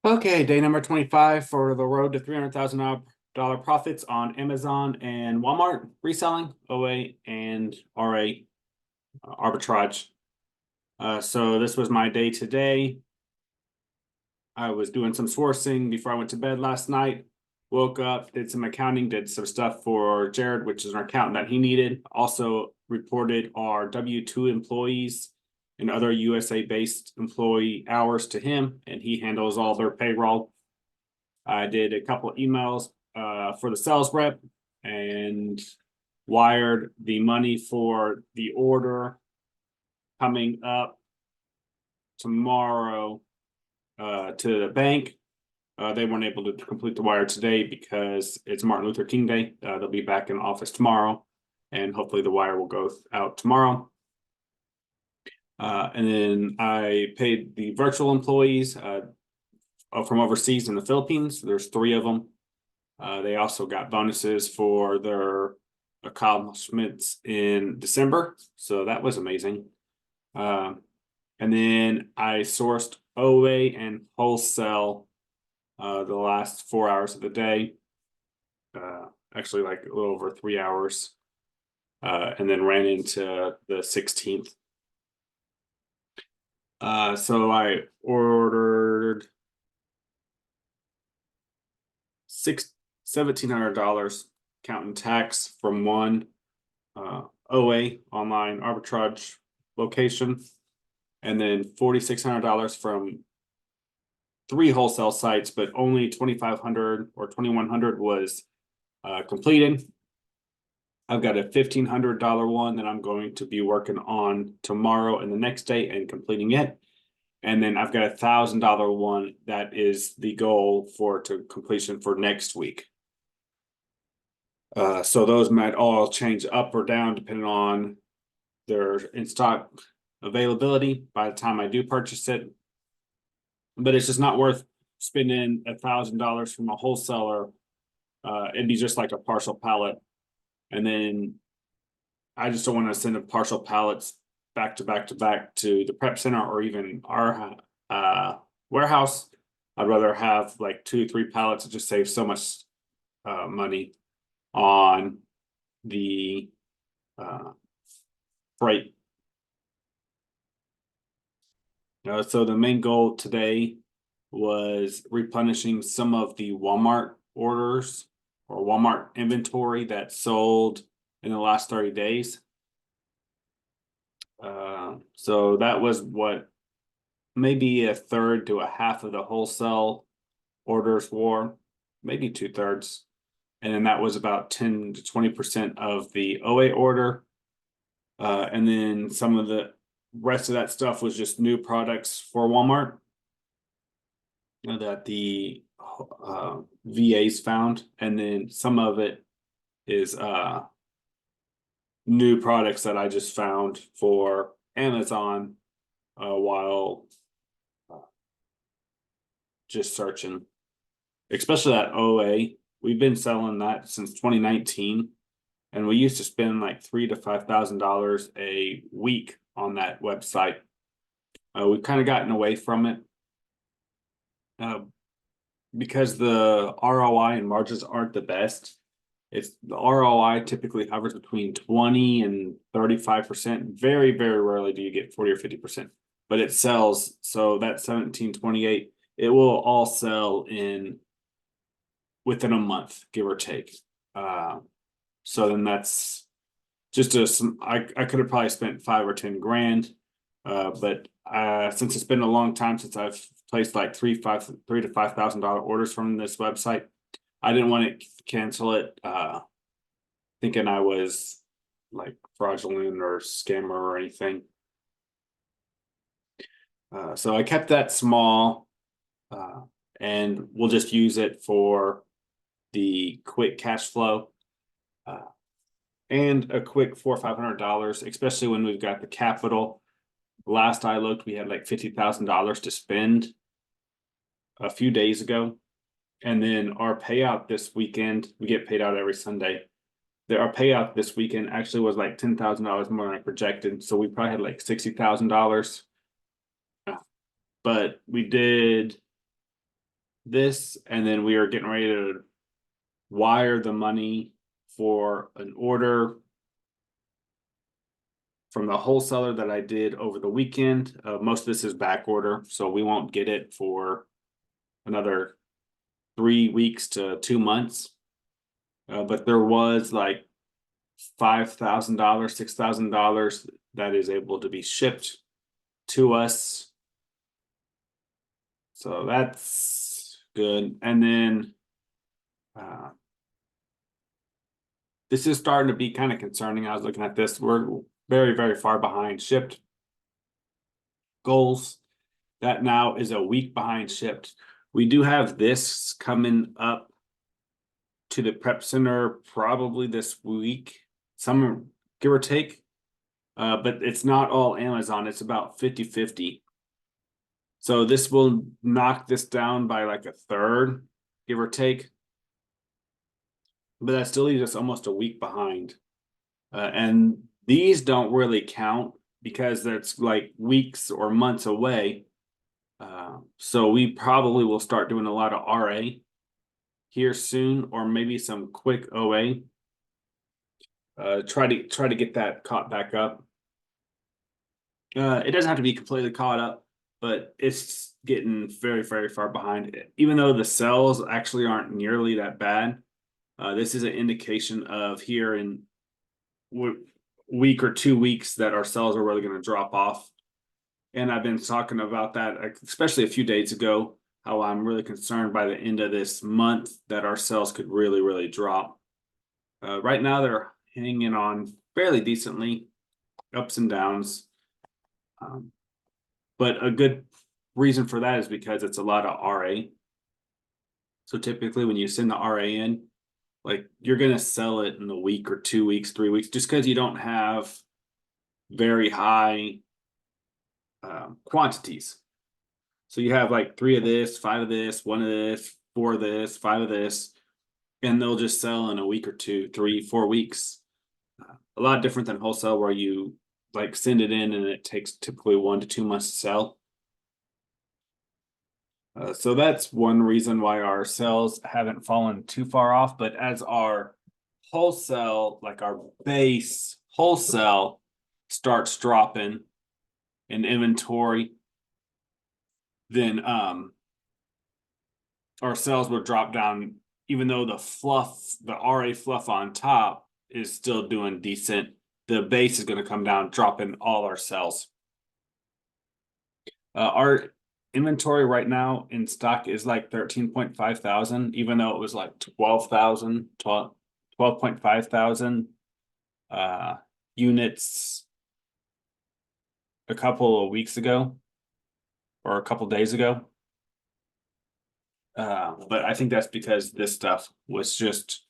Okay, day number 25 for the road to $300,000 profits on Amazon and Walmart reselling, OA and RA arbitrage. So this was my day today. I was doing some sourcing before I went to bed last night. Woke up, did some accounting, did some stuff for Jared, which is an accountant that he needed. Also reported our W-2 employees and other USA-based employee hours to him, and he handles all their payroll. I did a couple of emails for the sales rep and wired the money for the order coming up tomorrow to the bank. They weren't able to complete the wire today because it's Martin Luther King Day. They'll be back in office tomorrow, and hopefully the wire will go out tomorrow. And then I paid the virtual employees from overseas in the Philippines. There's 3 of them. They also got bonuses for their accomplishments in December, so that was amazing. And then I sourced OA and Wholesale the last 4 hours of the day. Actually, like a little over 3 hours, and then ran into the 16th. So I ordered $1,700 counting tax from one OA online arbitrage location, and then $4,600 from 3 wholesale sites, but only 2,500 or 2,100 was completed. I've got a $1,500 one that I'm going to be working on tomorrow and the next day and completing it. And then I've got a $1,000 one that is the goal for completion for next week. So those might all change up or down depending on their in-stock availability by the time I do purchase it. But it's just not worth spending $1,000 from a wholesaler. It'd be just like a partial pallet. And then I just don't want to send a partial pallets back to back to the prep center or even our warehouse. I'd rather have like 2-3 pallets to just save so much money on the freight. So the main goal today was replenishing some of the Walmart orders or Walmart inventory that sold in the last 30 days. So that was what maybe a third to a half of the wholesale orders were, maybe 2/3. And then that was about 10 to 20% of the OA order. And then some of the rest of that stuff was just new products for Walmart that the VAs found. And then some of it is new products that I just found for Amazon while just searching, especially that OA. We've been selling that since 2019, and we used to spend like $3,000 to $5,000 a week on that website. We've kind of gotten away from it because the ROI and margins aren't the best. It's the ROI typically hovers between 20 and 35%. Very, very rarely do you get 40 or 50%, but it sells. So that 1728, it will all sell within a month, give or take. So then that's just I could have probably spent 5 or 10 grand. But since it's been a long time since I've placed like $3,000 to $5,000 orders from this website, I didn't want to cancel it, thinking I was like fraudulent or scammer or anything. So I kept that small, and we'll just use it for the quick cash flow and a quick $400 or $500, especially when we've got the capital. Last I looked, we had like $50,000 to spend a few days ago. And then our payout this weekend, we get paid out every Sunday. Our payout this weekend actually was like $10,000 more than I projected. So we probably had like $60,000. But we did this, and then we are getting ready to wire the money for an order from the wholesaler that I did over the weekend. Most of this is back order, so we won't get it for another 3 weeks to 2 months. But there was like $5,000, $6,000 that is able to be shipped to us. So that's good. And then this is starting to be kind of concerning. I was looking at this. We're very, very far behind shipped goals. That now is a week behind shipped. We do have this coming up to the prep center probably this week, some give or take. But it's not all Amazon. It's about 50-50. So this will knock this down by like a third, give or take. But that still leaves us almost a week behind. And these don't really count because that's like weeks or months away. So we probably will start doing a lot of RA here soon, or maybe some quick OA. Try to get that caught back up. It doesn't have to be completely caught up, but it's getting very, very far behind. Even though the sales actually aren't nearly that bad, this is an indication of here in week or 2 weeks that our sales are really going to drop off. And I've been talking about that, especially a few days ago, how I'm really concerned by the end of this month that our sales could really, really drop. Right now, they're hanging on fairly decently, ups and downs. But a good reason for that is because it's a lot of RA. So typically when you send the RA in, like you're going to sell it in a week or 2 weeks, 3 weeks, just because you don't have very high quantities. So you have like 3 of this, 5 of this, 1 of this, 4 of this, 5 of this, and they'll just sell in a week or 2, 3, 4 weeks. A lot different than wholesale where you like send it in and it takes typically 1 to 2 months to sell. So that's one reason why our sales haven't fallen too far off. But as our wholesale, like our base wholesale starts dropping in inventory, then our sales will drop down, even though the fluff, the RA fluff on top is still doing decent. The base is going to come down, dropping all our sales. Our inventory right now in stock is like 13.5 thousand, even though it was like 12.5 thousand units a couple of weeks ago or a couple days ago. But I think that's because this stuff was just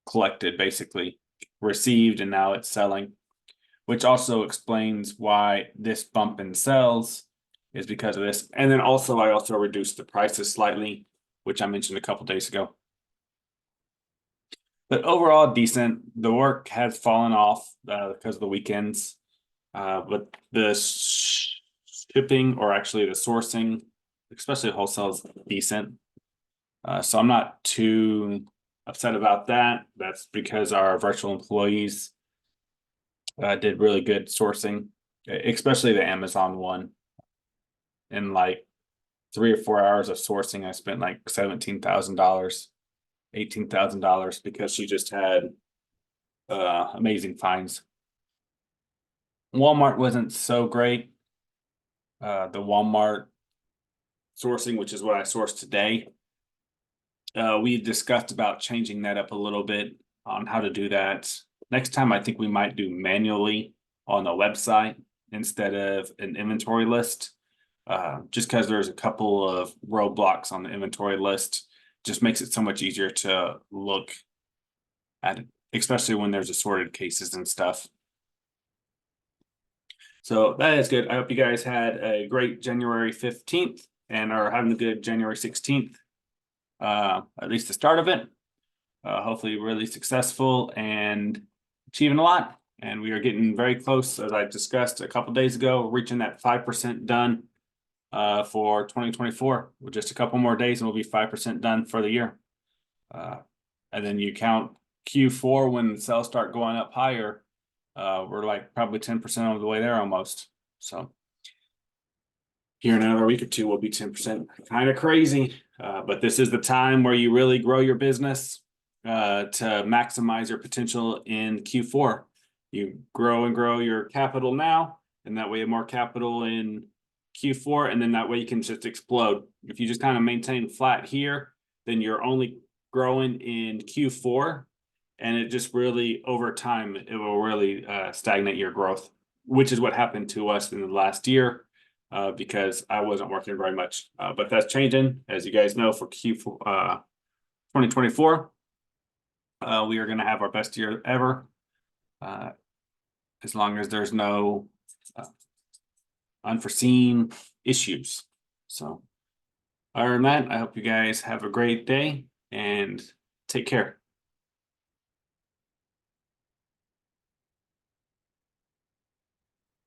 collected, basically received, and now it's selling, which also explains why this bump in sales is because of this. And then also I also reduced the prices slightly, which I mentioned a couple days ago. But overall decent. The work has fallen off because of the weekends. But the shipping, or actually the sourcing, especially wholesale, is decent. So I'm not too upset about that. That's because our virtual employees did really good sourcing, especially the Amazon one. In like 3 or 4 hours of sourcing, I spent like $17,000, $18,000 because she just had amazing finds. Walmart wasn't so great. The Walmart sourcing, which is what I sourced today, we discussed about changing that up a little bit on how to do that. Next time, I think we might do manually on the website instead of an inventory list. Just because there's a couple of roadblocks on the inventory list, just makes it so much easier to look at it, especially when there's assorted cases and stuff. So that is good. I hope you guys had a great January 15th and are having a good January 16th, at least the start of it. Hopefully really successful and achieving a lot. And we are getting very close, as I discussed a couple days ago, reaching that 5% done for 2024 with just a couple more days, and we'll be 5% done for the year. And then you count Q4 when the sales start going up higher. We're like probably 10% of the way there almost. So here in another week or two, we'll be 10%. Kind of crazy, but this is the time where you really grow your business to maximize your potential in Q4. You grow and grow your capital now, and that way you have more capital in Q4, and then that way you can just explode. If you just kind of maintain flat here, then you're only growing in Q4, and it just really over time it will really stagnate your growth, which is what happened to us in the last year. Because I wasn't working very much, but that's changing, as you guys know, for Q4 2024. We are going to have our best year ever, as long as there's no unforeseen issues. So other than that, I hope you guys have a great day and take care.